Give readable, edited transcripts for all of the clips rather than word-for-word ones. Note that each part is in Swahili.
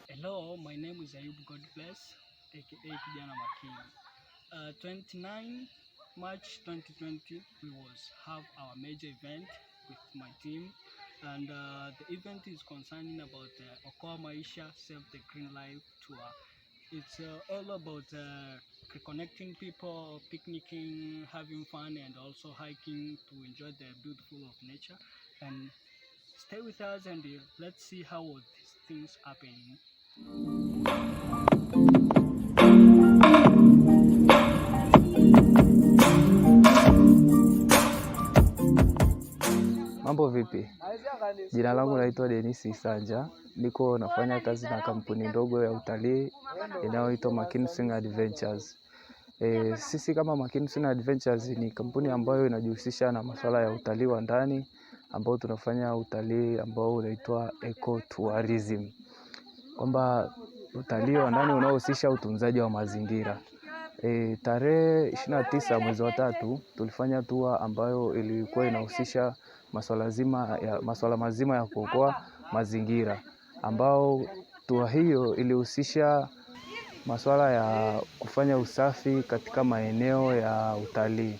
Hello, my name is Ayub Godbless, aka Kijana Makini. 29 March 2020, we have our major event with my team, and the event is concerning about Okoa Maisha-Save the Green Life tour. It's all about reconnecting people, picnicking, having fun, and also hiking to enjoy the beautiful of nature. And stay with us, and let's see how these things happen. Mambo vipi? Jina langu naitwa Dennis Isanja. Niko nafanya kazi na kampuni ndogo ya utalii inayoitwa Maisha-Save Adventures. Sisi kama Maisha-Save Adventures ni kampuni ambayo inajihusisha na masuala ya utalii wa ndani, ambao tunafanya utalii ambao unaitwa ecotourism. Kwamba utalii wa ndani unaohusisha utunzaji wa mazingira. Tarehe 29 mwezi wa 3 tulifanya tour ambayo ilikuwa inahusisha masuala mazima ya kuokoa mazingira, ambao tour hiyo ilihusisha masuala ya kufanya usafi katika maeneo ya utalii.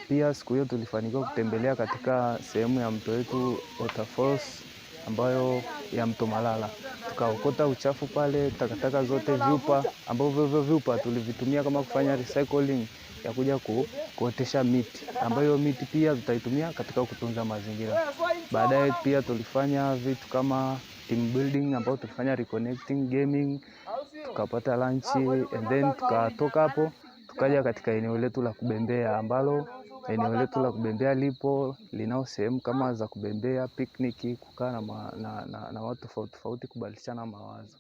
Pia siku hiyo tulifanikiwa kutembelea katika sehemu ya mto wetu Waterfalls ambayo ya mto Malala. Tukaokota uchafu pale, takataka zote, vyupa, ambavyo hivyo vyupa tulivitumia kama kufanya recycling ya kuja kuotesha miti, ambayo miti pia tutaitumia katika kutunza mazingira. Baadaye pia tulifanya vitu kama team building, ambao tulifanya reconnecting, gaming, tukapata lunch, and then tukatoka hapo tukaja katika eneo letu la kubembea, ambalo eneo letu la kubembea linao sehemu kama za kubembea, picnic, kukaa na watu tofauti, kubadilishana mawazo.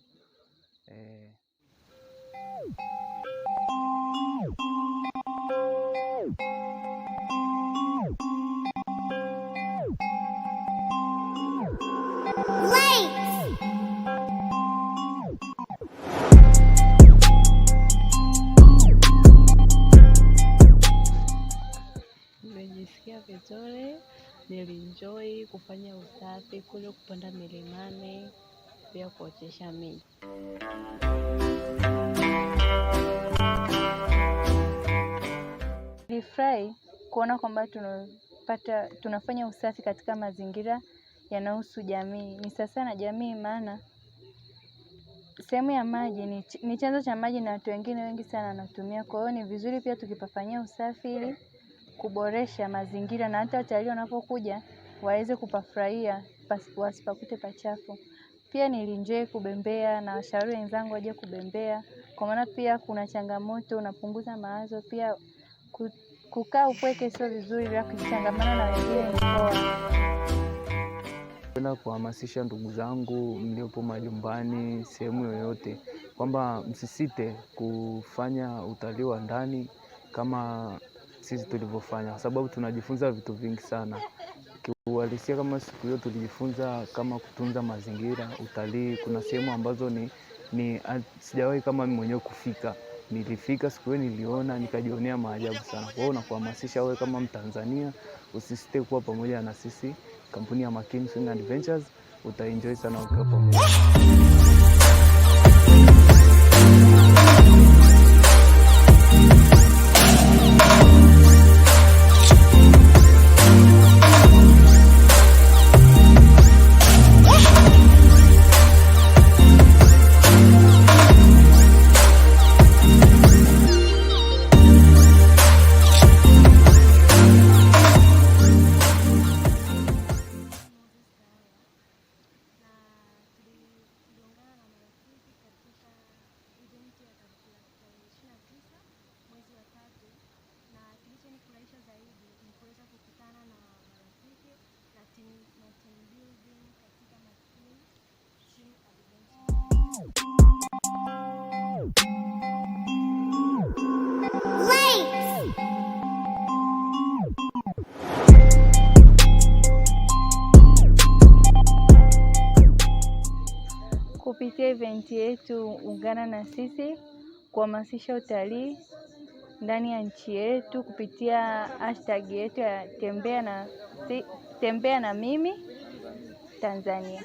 Nimejisikia vizuri, nilienjoy kufanya usafi kule, kupanda milimani, pia kuotesha miti. Nilifurahi kuona kwamba tunafanya usafi katika mazingira yanayohusu jamii. Ni sasa na jamii, maana sehemu ya maji ni chanzo cha maji na watu wengine wengi sana wanatumia. Kwa hiyo ni vizuri pia tukipafanyia usafi ili kuboresha mazingira, na hata watalii wanapokuja waweze kupafurahia, wasipakute pachafu. Pia nilienjoy kubembea, na washauri wenzangu waje kubembea, kwa maana pia kuna changamoto, unapunguza mawazo. Pia kukaa upweke sio vizuri, bila kuchangamana na wengine ni poa. Napenda kuhamasisha ndugu zangu mliopo majumbani, sehemu yoyote, kwamba msisite kufanya utalii wa ndani kama sisi tulivyofanya, kwa sababu tunajifunza vitu vingi sana. Kiuhalisia kama siku hiyo tulijifunza kama kutunza mazingira, utalii. Kuna sehemu ambazo ni sijawahi kama mimi mwenyewe kufika. Nilifika siku hiyo, niliona, nikajionea maajabu sana. Kwa hiyo nakuhamasisha wewe kama Mtanzania, usisite kuwa pamoja na sisi kampuni ya Maisha-Save Adventures, utaenjoy sana ukiwa pamoja. Kupitia event yetu ungana na sisi kuhamasisha utalii ndani ya nchi yetu kupitia hashtag yetu ya tembea na mimi Tanzania.